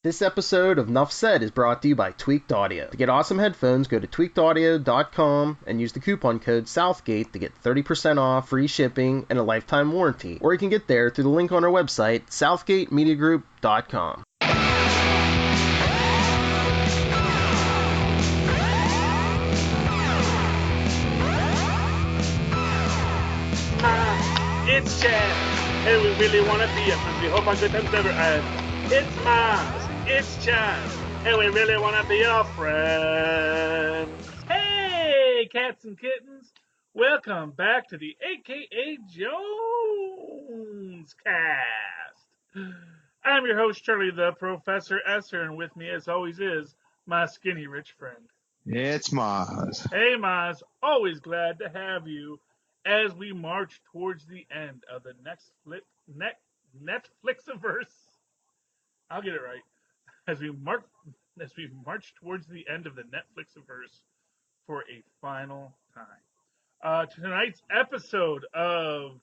This episode of Nuff Said is brought to you by Tweaked Audio. To get awesome headphones, go to tweakedaudio.com and use the coupon code Southgate to get 30% off, free shipping, and a lifetime warranty. Or you can get there through the link on our website, southgatemediagroup.com. It's Chad, and we really want to be it, and we hope our good times never end. It's Mozz, it's Chad, and we really want to be your friends. Hey, cats and kittens, welcome back to the AKA JonesCast. I'm your host, Charlie the Professor Esser, and with me, as always, is my skinny rich friend. It's Mozz. Hey, Mozz, always glad to have you as we march towards the end of the Netflixiverse. I'll get it right. As we march towards the end of the Netflixiverse for a final time. Tonight's episode of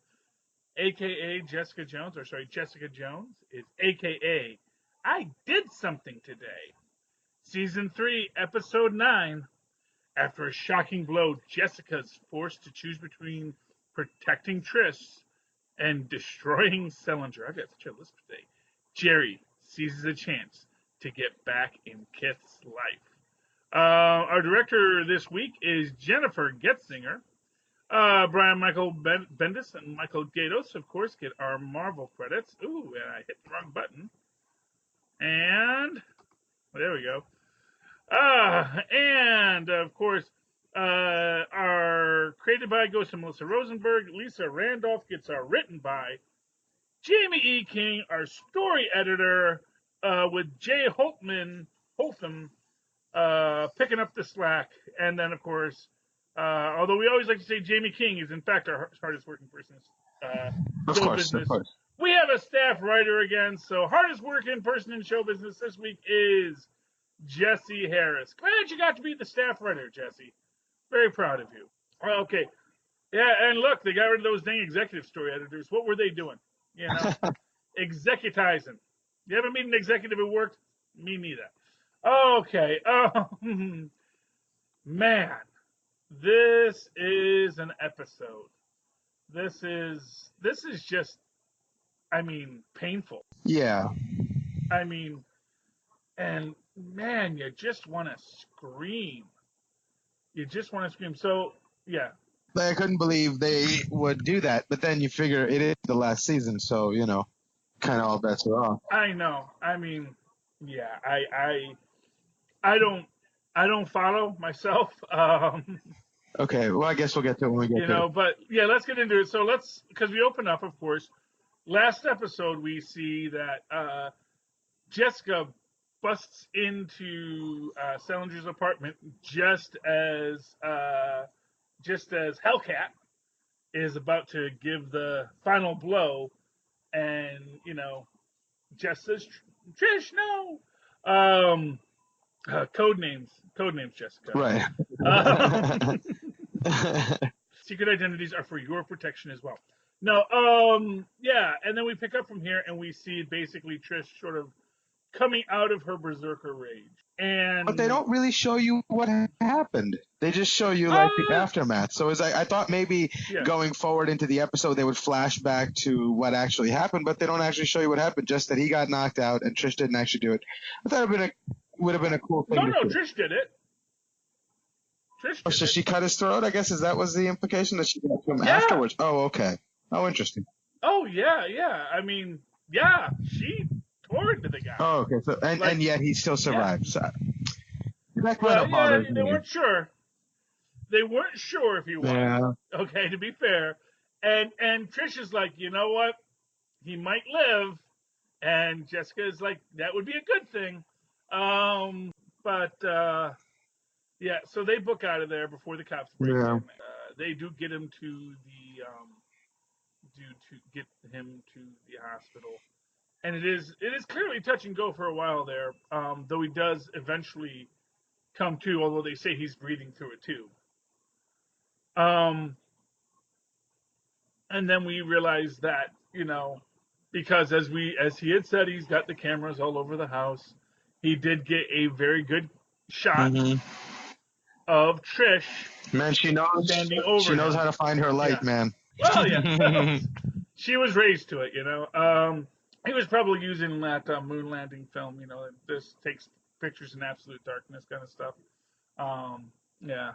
AKA Jessica Jones is AKA I Did Something Today. Season 3, Episode 9. After a shocking blow, Jessica's forced to choose between protecting Trish and destroying Selinger. I've got such a list today. Jerry seizes a chance to get back in Kith's life. Our director this week is Jennifer Getzinger. Brian Michael Bendis and Michael Gatos, of course, get our Marvel credits. Ooh, and I hit the wrong button. And there we go. And of course, our created by goes to Melissa Rosenberg. Lisa Randolph gets our written by Jamie E. King, our story editor, with Jay Holtham picking up the slack. And then, of course, although we always like to say Jamie King is in fact our hardest working person. Of course. We have a staff writer again. So hardest working person in show business this week is Jesse Harris. Glad you got to be the staff writer, Jesse. Very proud of you. Okay. Yeah, and look, they got rid of those dang executive story editors. What were they doing? You know, executizing. You ever meet an executive who worked? Me neither. Okay. Man, this is an episode. This is just, painful. Yeah. And man, you just want to scream. So, yeah. I couldn't believe they would do that, but then you figure it is the last season, so, kind of all bets are off. I know. Yeah, I don't follow myself. Okay, well, I guess we'll get to it when we get to it. But yeah, let's get into it. So because we open up, of course, last episode we see that Jessica busts into Selinger's apartment just as Hellcat is about to give the final blow, and Jess says, "Trish, no." Code names Jessica. Right. Secret identities are for your protection as well. No, yeah, and then we pick up from here and we see basically Trish sort of coming out of her berserker rage. But they don't really show you what happened. They just show you the aftermath. So I thought maybe going forward into the episode they would flash back to what actually happened, but they don't actually show you what happened. Just that he got knocked out and Trish didn't actually do it. I thought it would have been a cool thing. No, Trish did it. So she cut his throat. I guess was the implication that she got to him afterwards. Oh, okay. Oh, interesting. Oh yeah. She tore into the guy. Oh, okay. So and yet he still survived. Yeah. So They weren't sure. They weren't sure if he was. Yeah. Okay, to be fair. And Trish is like, you know what? He might live. And Jessica is like, that would be a good thing. Yeah, so they book out of there before the cops break in. They do get him to the hospital. And it is clearly touch and go for a while there, though he does eventually come to, although they say he's breathing through a tube. And then we realize that, because as he had said, he's got the cameras all over the house. he did get a very good shot of Trish. Man, she knows standing over him. how to find her light, man. Well, yeah. She was raised to it, you know. He was probably using that moon landing film, you know, this takes pictures in absolute darkness kind of stuff. Yeah.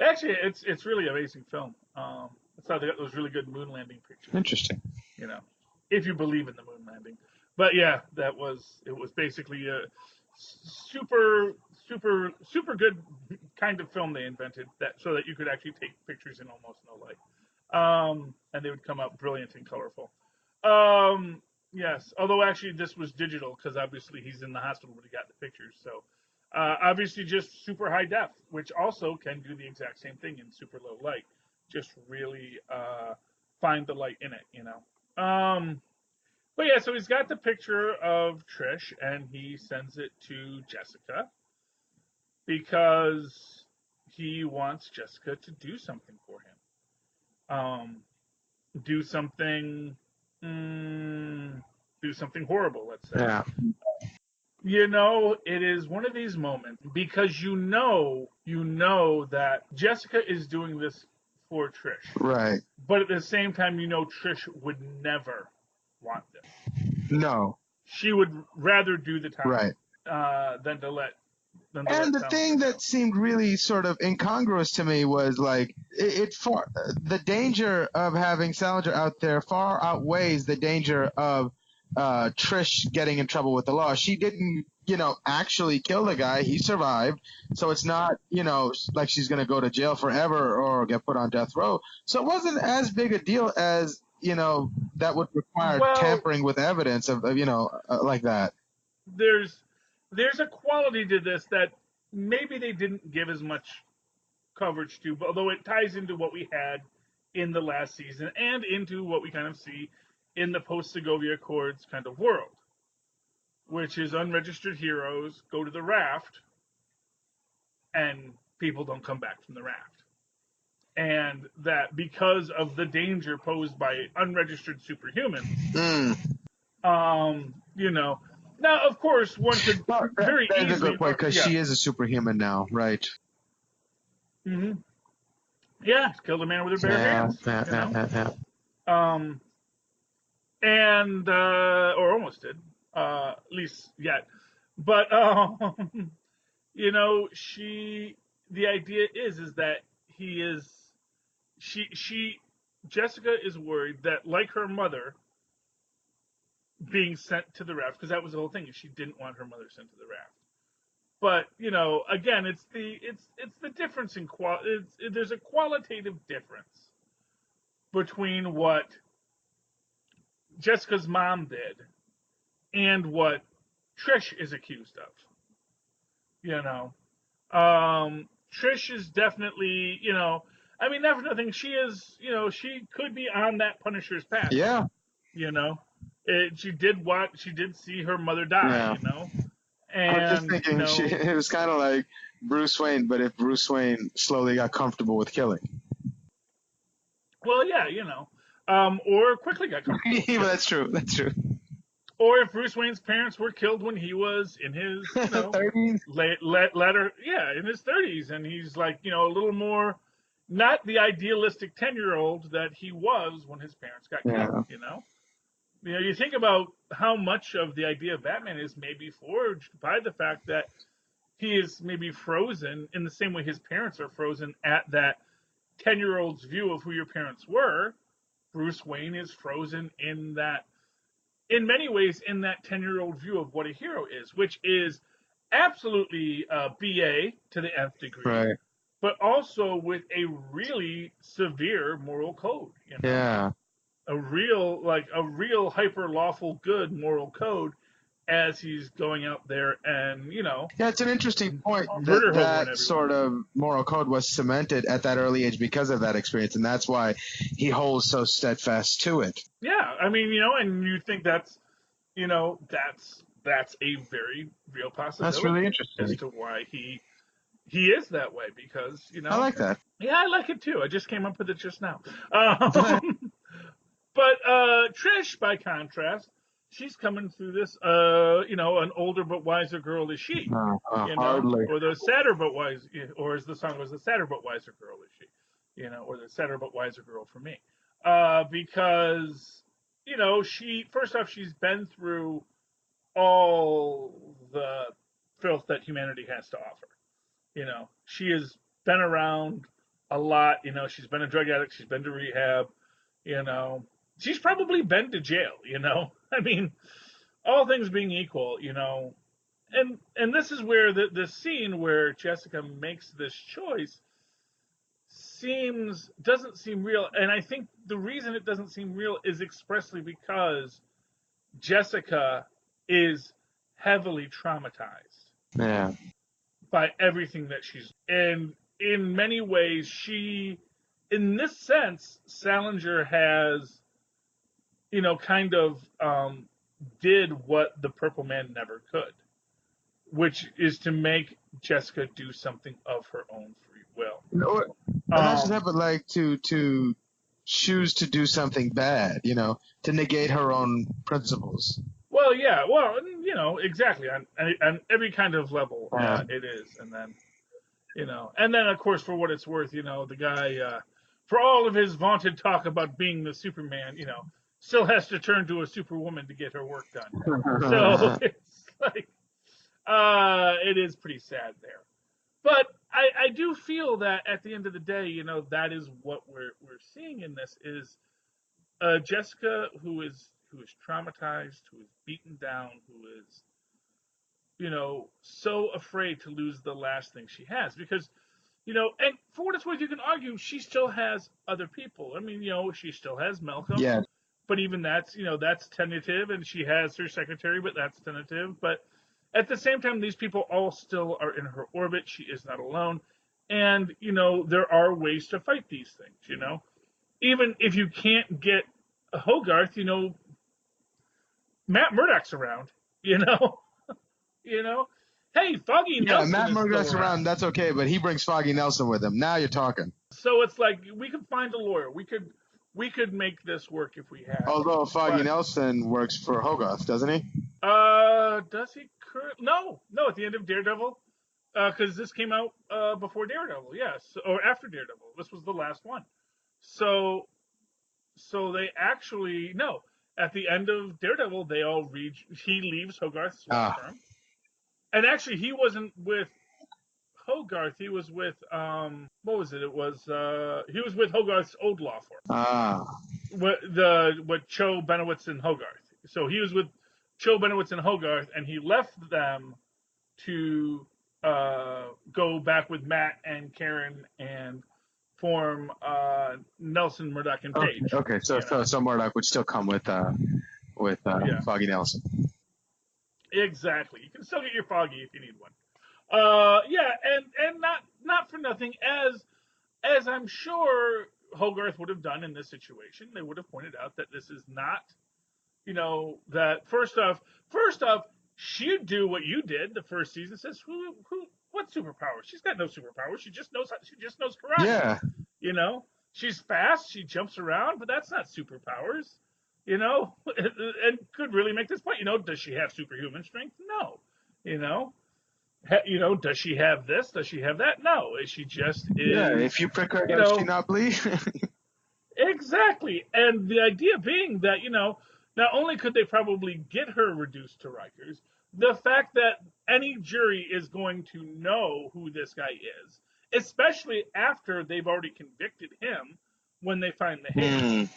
Actually, it's really amazing film. That's how they got those really good moon landing pictures. Interesting. You know, if you believe in the moon landing. But yeah, it was basically a super good kind of film they invented that so that you could actually take pictures in almost no light. And they would come out brilliant and colorful. Yes, although actually this was digital because obviously he's in the hospital when he got the pictures. So obviously just super high def, which also can do the exact same thing in super low light. Just really find the light in it, you know. But yeah, so he's got the picture of Trish and he sends it to Jessica because he wants Jessica to do something for him. Do something horrible, let's say. Yeah. You know, it is one of these moments because you know that Jessica is doing this for Trish. Right. But at the same time, you know Trish would never want this. No. She would rather do the time than to let. And the thing that seemed really sort of incongruous to me was like the danger of having Salinger out there far outweighs the danger of Trish getting in trouble with the law. She didn't, you know, actually kill the guy. He survived. So it's not, you know, like she's going to go to jail forever or get put on death row. So it wasn't as big a deal as, you know, that would require tampering with evidence of you know, like that. There's a quality to this that maybe they didn't give as much coverage to, although it ties into what we had in the last season and into what we kind of see in the post-Segovia Accords kind of world, which is unregistered heroes go to the raft and people don't come back from the raft. And that because of the danger posed by unregistered superhumans, you know, now, of course, one could very easily... That's a good point, because she is a superhuman now, right? Mm-hmm. Yeah, killed a man with her bare hands. And, or almost did, at least yet. But, you know, the idea is that Jessica is worried that, like her mother, being sent to the raft, because that was the whole thing, she didn't want her mother sent to the raft. But, you know, again, it's the difference in there's a qualitative difference between what Jessica's mom did and what Trish is accused of. You know, Trish is definitely, you know, I mean, not for nothing, she is, you know, she could be on that Punisher's path. Yeah. You know, she did see her mother die, you know. And, I was just thinking, you know, it was kind of like Bruce Wayne, but if Bruce Wayne slowly got comfortable with killing. Well, yeah, you know, or quickly got comfortable. Yeah, that's true. That's true. Or if Bruce Wayne's parents were killed when he was in his, you know, 30s? in his 30s, and he's like, you know, a little more, not the idealistic 10-year-old that he was when his parents got killed, you know. You know, you think about how much of the idea of Batman is maybe forged by the fact that he is maybe frozen in the same way his parents are frozen at that 10-year-old's view of who your parents were. Bruce Wayne is frozen in that, in many ways, in that 10-year-old view of what a hero is, which is absolutely BA to the nth degree, right, but also with a really severe moral code. You know? Yeah. A real hyper lawful good moral code as he's going out there and, you know. Yeah, it's an interesting point that sort of moral code was cemented at that early age because of that experience, and that's why he holds so steadfast to it. Yeah, I mean, you know, and you think that's, you know, that's a very real possibility. That's really interesting. As to why he is that way, because, you know. I like that. Yeah, I like it too. I just came up with it just now. But Trish, by contrast, she's coming through this, an older but wiser girl is she, Hardly. or the sadder but wise, or as the song was, the sadder but wiser girl is she, or the sadder but wiser girl for me, because she first off she's been through all the filth that humanity has to offer. She has been around a lot. She's been a drug addict. She's been to rehab. You know, she's probably been to jail. I mean, all things being equal, and this is where the scene where Jessica makes this choice doesn't seem real, and I think the reason it doesn't seem real is expressly because Jessica is heavily traumatized Yeah. by everything that she's, and in many ways in this sense Salinger has kind of did what the Purple Man never could, which is to make Jessica do something of her own free will. But not just that, but like to choose to do something bad, to negate her own principles. Well, yeah, exactly on every kind of level it is, and then of course for what it's worth, the guy for all of his vaunted talk about being the Superman, still has to turn to a Superwoman to get her work done. So it's like it is pretty sad there. But I do feel that at the end of the day, that is what we're seeing in this is Jessica who is traumatized, who is beaten down, who is so afraid to lose the last thing she has because and for what it's worth, you can argue she still has other people. I mean, she still has Malcolm. Yeah. But even that's that's tentative, and she has her secretary, but that's tentative. But at the same time, these people all still are in her orbit. She is not alone, and there are ways to fight these things. Even if you can't get a Hogarth, Matt Murdock's around. You know, Hey, Foggy Nelson. Yeah, Matt is Murdock's still around. That's okay, but he brings Foggy Nelson with him. Now you're talking. So it's like we could find a lawyer. We could make this work if we had. Although Foggy Nelson works for Hogarth, doesn't he? Does he No. At the end of Daredevil, because this came out before Daredevil, yes, or after Daredevil. This was the last one. So they actually no. At the end of Daredevil, they all reach. He leaves Hogarth's law firm, and actually he wasn't with Hogarth. He was with what was it? It was he was with Hogarth's old law firm. What Cho, Benowitz, and Hogarth. So he was with Cho, Benowitz, and Hogarth, and he left them to go back with Matt and Karen and form Nelson, Murdock, and Page. Okay. So Murdock would still come with Foggy Nelson. Exactly. You can still get your Foggy if you need one. And not for nothing, as I'm sure Hogarth would have done in this situation, they would have pointed out that this is not, that first off, she'd do what you did the first season. Says what superpower? She's got no superpower. She just knows karate. Yeah. She's fast. She jumps around, but that's not superpowers. And could really make this point. Does she have superhuman strength? No. Does she have this? Does she have that? No. She just is. Yeah, if you prick her, does she not bleed? Exactly. And the idea being that, not only could they probably get her reduced to Rikers, the fact that any jury is going to know who this guy is, especially after they've already convicted him when they find the hit,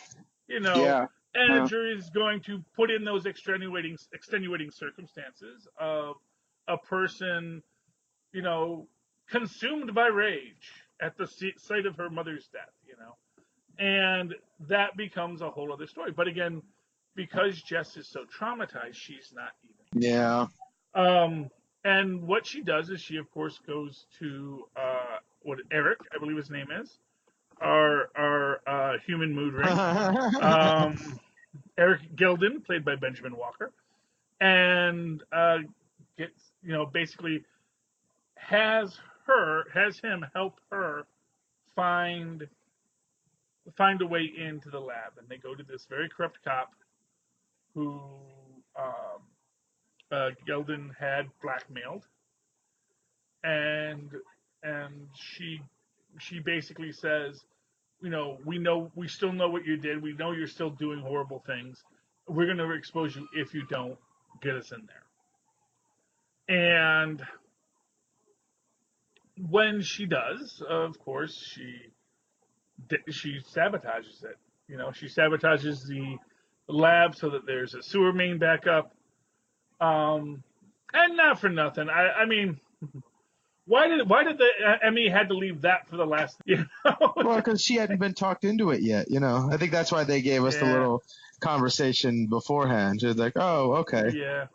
Yeah. And the jury is going to put in those extenuating circumstances of a person, consumed by rage at the sight of her mother's death, and that becomes a whole other story. But again, because Jess is so traumatized, she's not even. Yeah. And what she does is she, of course, goes to what Eric, I believe his name is, our human mood ring. Eric Gilden, played by Benjamin Walker, and gets basically has him help her find a way into the lab, and they go to this very corrupt cop who Gelden had blackmailed, and she basically says, we still know what you did. We know you're still doing horrible things. We're going to expose you if you don't get us in there. And when she does, of course, she sabotages it. She sabotages the lab so that there's a sewer main backup. And not for nothing. I mean, why did the Emmy had to leave that for the last? Well, because she hadn't been talked into it yet. I think that's why they gave us the little conversation beforehand. She was like, "Oh, okay." Yeah.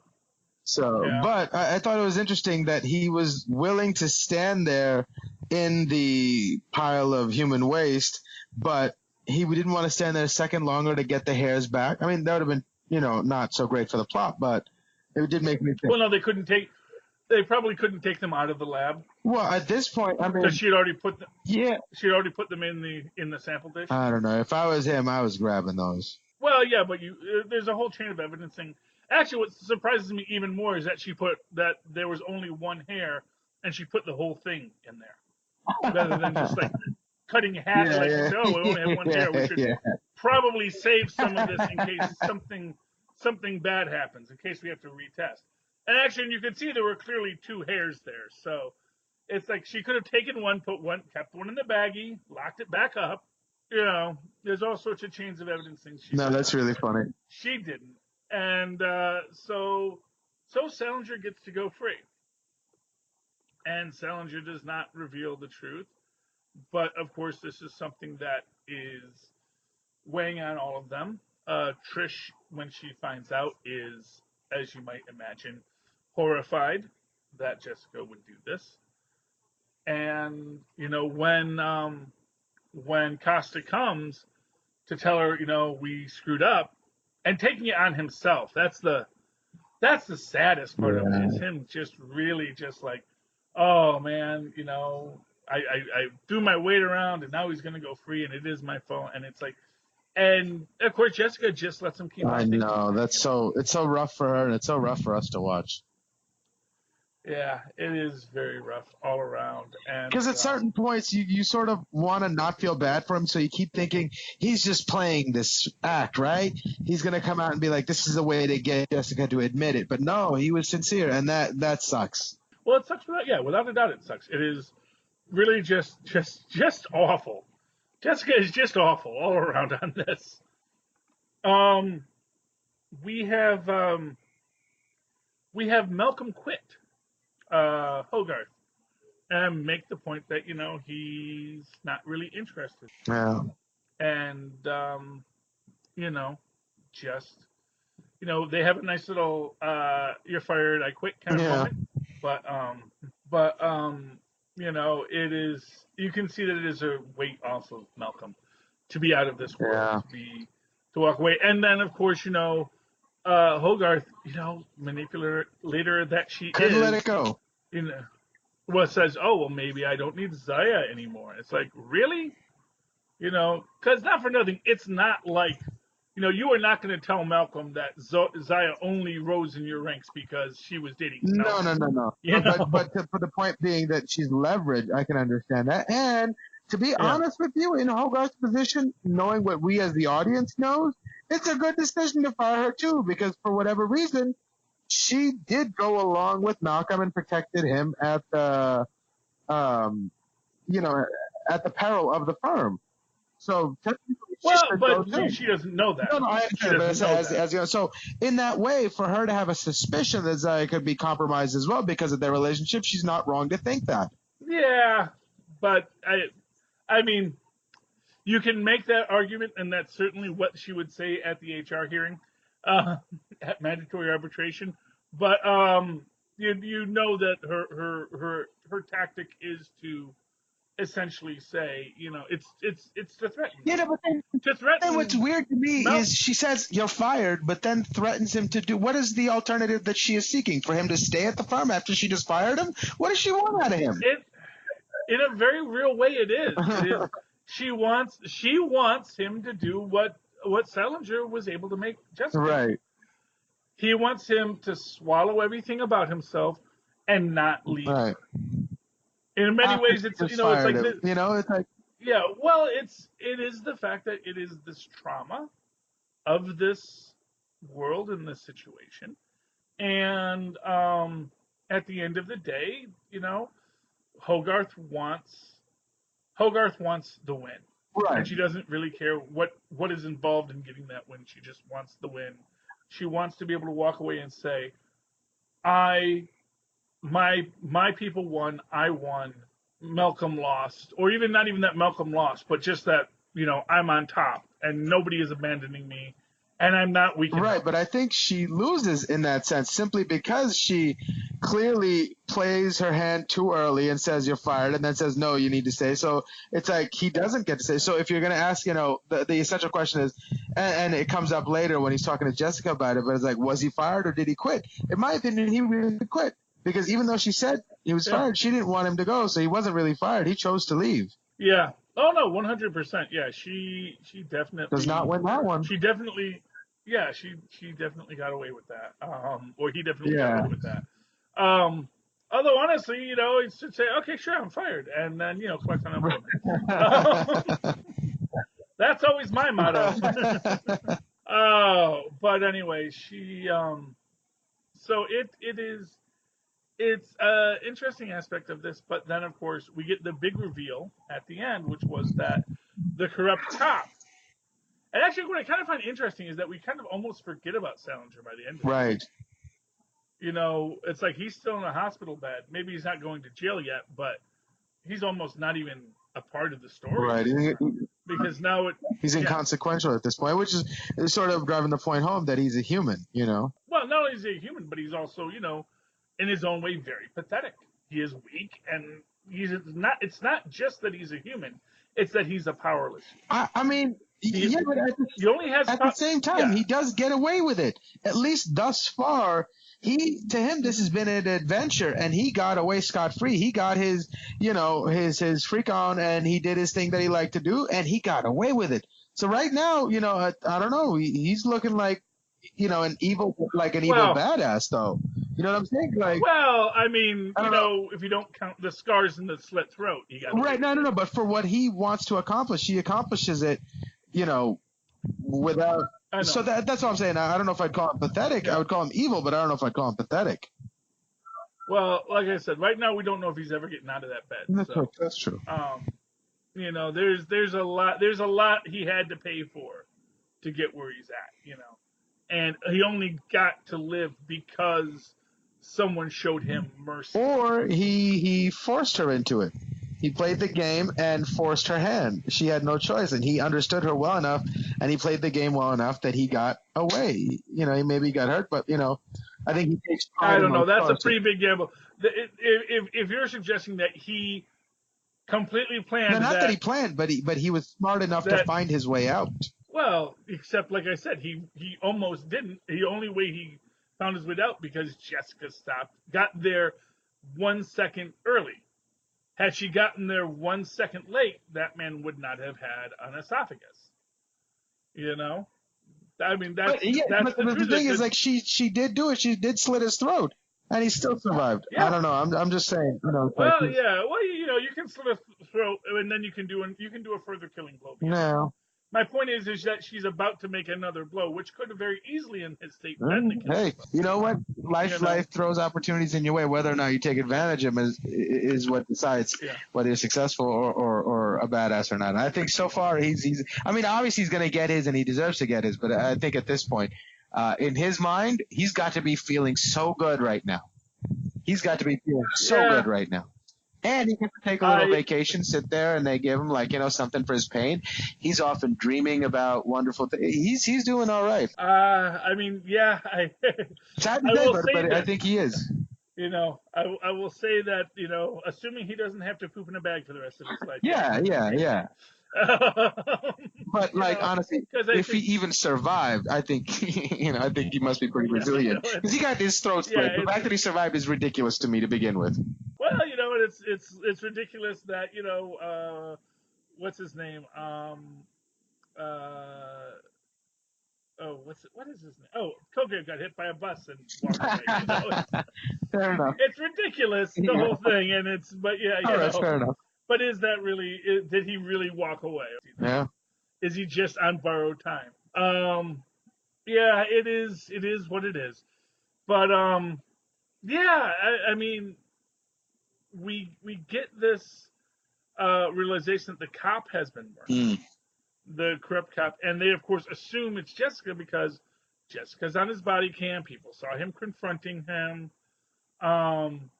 So, but I thought it was interesting that he was willing to stand there in the pile of human waste, but he didn't want to stand there a second longer to get the hairs back. I mean, that would have been, not so great for the plot, but it did make me think. Well, no, they probably couldn't take them out of the lab. Well, at this point, I mean, because she had already put them. Yeah. She had already put them in the sample dish. I don't know. If I was him, I was grabbing those. Well, yeah, but there's a whole chain of evidence thing. Actually, what surprises me even more is that she put that there was only one hair, and she put the whole thing in there, rather than just like cutting half. We only have one hair. We should probably save some of this in case something bad happens, in case we have to retest. And actually, you could see there were clearly two hairs there, so it's like she could have taken one, kept one in the baggie, locked it back up. There's all sorts of chains of evidence things. That's really funny. She didn't. And so Salinger gets to go free. And Salinger does not reveal the truth. But, of course, this is something that is weighing on all of them. Trish, when she finds out, is, as you might imagine, horrified that Jessica would do this. And, when Costa comes to tell her, we screwed up, and taking it on himself. That's the saddest part of it. Is him just really just like, oh man, I threw my weight around and now he's gonna go free and it is my fault. And it's like, and of course Jessica just lets him keep on. I know, it's so rough for her and it's so rough for us to watch. Yeah, it is very rough all around. Because at certain points, you sort of want to not feel bad for him, so you keep thinking, he's just playing this act, right? He's going to come out and be like, this is a way to get Jessica to admit it. But no, he was sincere, and that sucks. Well, it sucks without a doubt it sucks. It is really just awful. Jessica is just awful all around on this. We have Malcolm quit. Hogarth, and make the point that he's not really interested. Yeah. And they have a nice little "you're fired, I quit" kind of moment. But it is, you can see that it is a weight off of Malcolm to be out of this world, to walk away, and then of course Hogarth, manipulator that she couldn't let it go. Says, oh, well, maybe I don't need Zaya anymore. It's like, really? Because not for nothing, it's not like, you are not going to tell Malcolm that Zaya only rose in your ranks because she was dating. No. But for the point being that she's leveraged, I can understand that. And to be honest with you, in Hogarth's position, knowing what we as the audience knows, it's a good decision to fire her too, because for whatever reason, she did go along with Malcolm and protected him at the, at the peril of the firm. So technically, she doesn't know that. No, I understand. So in that way, for her to have a suspicion that Zaya could be compromised as well because of their relationship, she's not wrong to think that. Yeah, but I mean, you can make that argument, and that's certainly what she would say at the HR hearing, at mandatory arbitration. But you know that her tactic is to essentially say, it's to threaten. Yeah, but then what's weird to me is she says you're fired, but then threatens him to do. What is the alternative that she is seeking? For him to stay at the firm after she just fired him? What does she want out of him? In a very real way, it is. She wants him to do what Salinger was able to make Jessica. Right. He wants him to swallow everything about himself and not leave Right. her. In many After ways, she it's just it's fired like him. It's like, yeah. Well, it is the fact that it is this trauma of this world and this situation, and at the end of the day, Hogarth wants Hogarth wants the win, and right. she doesn't really care what is involved in getting that win. She just wants the win. She wants to be able to walk away and say, "I my people won. I won. Malcolm lost, or even not even that Malcolm lost, but just that I'm on top and nobody is abandoning me, and I'm not weak Right, enough." but I think she loses in that sense simply because she clearly plays her hand too early and says you're fired and then says no, you need to stay. So it's like he doesn't get to stay. So if you're going to ask, the essential question is, and it comes up later when he's talking to Jessica about it, but it's like, was he fired or did he quit? In my opinion, he really quit because even though she said he was Yeah, fired, she didn't want him to go, so he wasn't really fired. He chose to leave. yeah. Oh no, 100%. Yeah, she Does not definitely, win that one. she definitely, yeah, she definitely got away with that. Or he definitely got Yeah. away with that. Although honestly, he should say, okay, sure, I'm fired, and then collect unemployment. That's always my motto. Oh, but anyway, so it's an interesting aspect of this, but then of course we get the big reveal at the end, which was that the corrupt cop. And actually, what I kind of find interesting is that we kind of almost forget about Salinger by the end of this. Right. It's like he's still in a hospital bed. Maybe he's not going to jail yet, but he's almost not even a part of the story Right. anymore. Because now He's yeah. inconsequential at this point, which is sort of driving the point home that he's a human. Well, not only is he a human, but he's also, in his own way, very pathetic. He is weak, and he's not. It's not just that he's a human; it's that he's a powerless human. I mean, yeah, but He only has at the same time, yeah. he does get away with it. At least thus far, to him, this has been an adventure, and he got away scot free. He got his freak on, and he did his thing that he liked to do, and he got away with it. So right now, I don't know. He's looking like, an evil Well, badass, though. You know what I'm saying? Like, well, I mean, I don't know. if you don't count the scars and the slit throat, he got Right? No. But for what he wants to accomplish, he accomplishes it. Without. I know. So that's what I'm saying. I don't know if I'd call him pathetic. Yeah. I would call him evil, but I don't know if I'd call him pathetic. Well, like I said, right now we don't know if he's ever getting out of that bed. That's true. There's a lot he had to pay for to get where he's at. And he only got to live because someone showed him mercy. Or he forced her into it. He played the game and forced her hand. She had no choice, and he understood her well enough, and he played the game well enough that he got away. He maybe got hurt, but I think he takes pride. I don't know. That's a pretty big gamble. If you're suggesting that he completely planned, no, not that he planned, but he was smart enough to find his way out. Well, except like I said, he almost didn't. The only way he found his way out because Jessica got there 1 second early. Had she gotten there 1 second late, that man would not have had an esophagus. I mean, that's the thing is, like, she did do it. She did slit his throat, and he still survived. Yeah. I don't know. I'm just saying. Well, yeah. Well, you can slit a throat, and then you can do a further killing blow. No. My point is that she's about to make another blow, which could have very easily, in his state, been the Hey, you know what? Life throws opportunities in your way. Whether or not you take advantage of them is what decides whether you're successful or a badass or not. And I think so far he's. I mean, obviously he's going to get his, and he deserves to get his. But I think at this point, in his mind, he's got to be feeling so good right now. He's got to be feeling so good right now. And he gets to take a little vacation, sit there, and they give him something for his pain. He's often dreaming about wonderful things. He's doing all right. I mean, yeah, I think he is. I will say that assuming he doesn't have to poop in a bag for the rest of his life. Yeah. But honestly, if he even survived, I think I think he must be pretty resilient because he got his throat split. The fact that he survived is ridiculous to me to begin with. Well, it's ridiculous that what's his name what is his name? Oh, Koga got hit by a bus and walked away. Fair enough. It's ridiculous, the Yeah. whole thing, and but yeah, All right, fair enough. But is that really? Did he really walk away? Yeah. Is he just on borrowed time? Yeah, it is. It is what it is. But yeah, I mean, we get this realization that the cop has been murdered, the corrupt cop, and they of course assume it's Jessica because Jessica's on his body cam. People saw him confronting him. Um,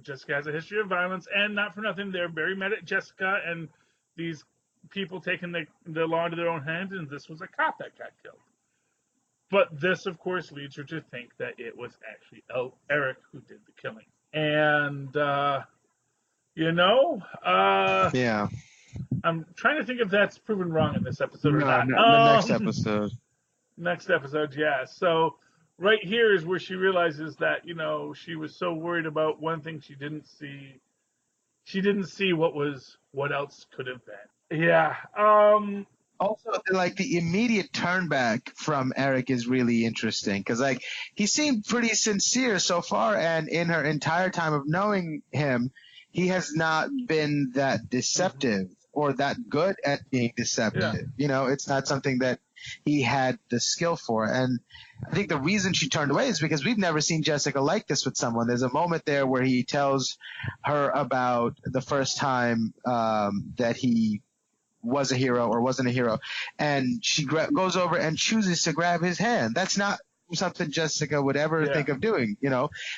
Jessica has a history of violence, and not for nothing, they're very mad at Jessica and these people taking the law into their own hands, and this was a cop that got killed. But this, of course, leads her to think that it was actually Eric who did the killing. And, Yeah. I'm trying to think if that's proven wrong in this episode or not. The next episode. Next episode, yeah. So right here is where she realizes that, she was so worried about one thing she didn't see. She didn't see what else could have been. Yeah. Also, like the immediate turn back from Eric is really interesting because, like, he seemed pretty sincere so far, and in her entire time of knowing him, he has not been that deceptive or that good at being deceptive. Yeah. It's not something that he had the skill for. And I think the reason she turned away is because we've never seen Jessica like this with someone. There's a moment there where he tells her about the first time that he was a hero or wasn't a hero, and she goes over and chooses to grab his hand. That's not something Jessica would ever think of doing,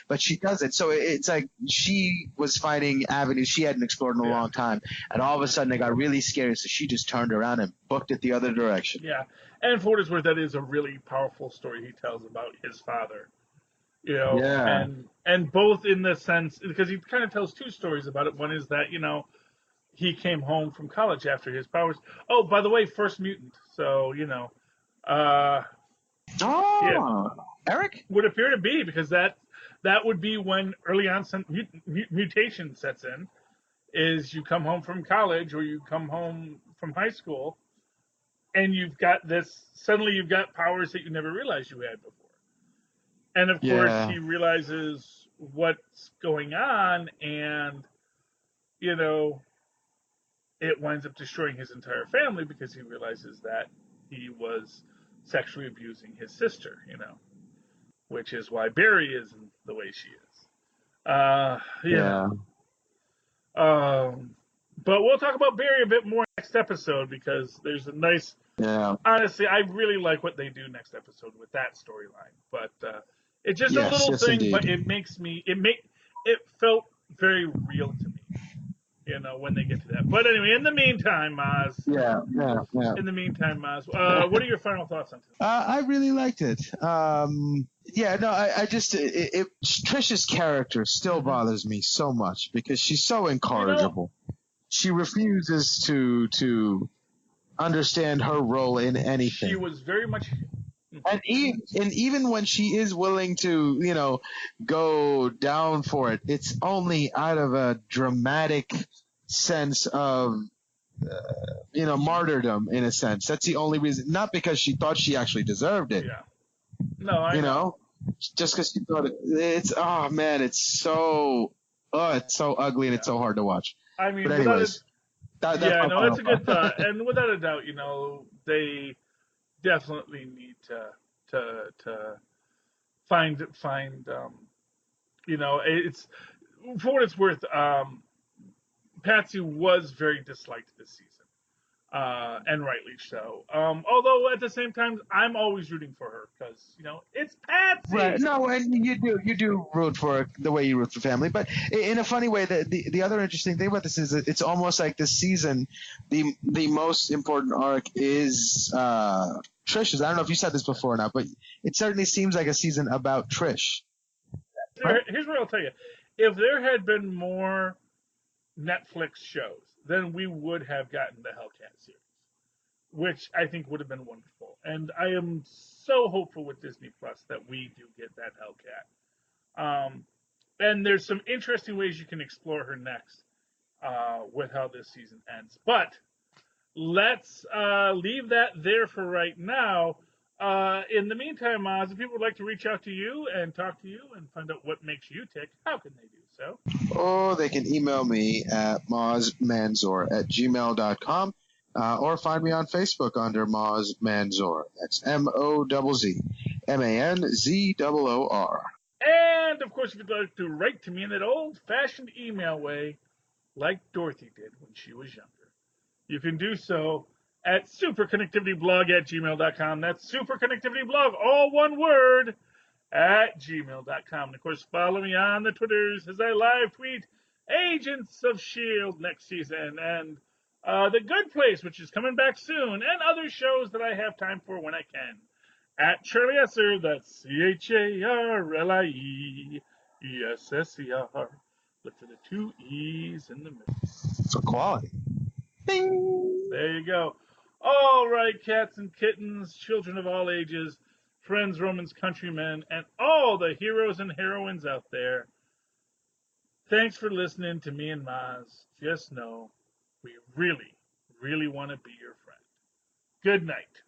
but she does it. So it's like she was finding avenues she hadn't explored in a long time, and all of a sudden it got really scary, so she just turned around and booked it the other direction. Yeah, and for what it's worth, that is a really powerful story he tells about his father. And both in the sense, because he kind of tells two stories about it. One is that, he came home from college after his powers. Oh, by the way, first mutant. So, Eric would appear to be, because that would be when early onset mutation sets in. Is you come home from college or you come home from high school, and suddenly you've got powers that you never realized you had before. And of course, he realizes what's going on, and it winds up destroying his entire family because he realizes that he was sexually abusing his sister, which is why Barry is the way she is. But we'll talk about Barry a bit more next episode because there's a nice. Honestly, I really like what they do next episode with that storyline. But it's just a little thing, indeed. But it felt very real to me. When they get to that. But anyway, in the meantime, Mozz. In the meantime, Mozz, what are your final thoughts on this? I really liked it. Trish's character still bothers me so much because she's so incorrigible. She refuses to understand her role in anything. She was very much. And even when she is willing to, go down for it, it's only out of a dramatic sense of, martyrdom in a sense. That's the only reason. Not because she thought she actually deserved it. Yeah. No, I know. Just because she thought it's so ugly and it's so hard to watch. I mean, but anyways, that's a good thought. And without a doubt, they definitely need to find it's for what it's worth. Patsy was very disliked this season, and rightly so. Although at the same time, I'm always rooting for her because it's Patsy. Right? No, and you do root for her the way you root for family, but in a funny way. The other interesting thing about this is that it's almost like this season, the most important arc is Trish's. I don't know if you said this before or not, but it certainly seems like a season about Trish. Here's what I'll tell you: if there had been more Netflix shows, then we would have gotten the Hellcat series, which I think would have been wonderful. And I am so hopeful with Disney Plus that we do get that Hellcat. And there's some interesting ways you can explore her next with how this season ends. But let's leave that there for right now. In the meantime, Mozz, if people would like to reach out to you and talk to you and find out what makes you tick, how can they do so? Oh, they can email me at mozzmanzor@gmail.com or find me on Facebook under Mozz Manzor. That's MOZZMANZOOR. And, of course, if you'd like to write to me in that old-fashioned email way, like Dorothy did when she was younger, you can do so at superconnectivityblog@gmail.com. That's superconnectivityblog, all one word, at gmail.com. And of course, follow me on the Twitters as I live tweet Agents of S.H.I.E.L.D. next season and The Good Place, which is coming back soon, and other shows that I have time for when I can. At Charlie Esser, that's CharlieEsser. Look for the two E's in the middle. For quality. Bing! There you go. All right, cats and kittens, children of all ages, friends, Romans, countrymen, and all the heroes and heroines out there. Thanks for listening to me and Mozz. Just know we really, really want to be your friend. Good night.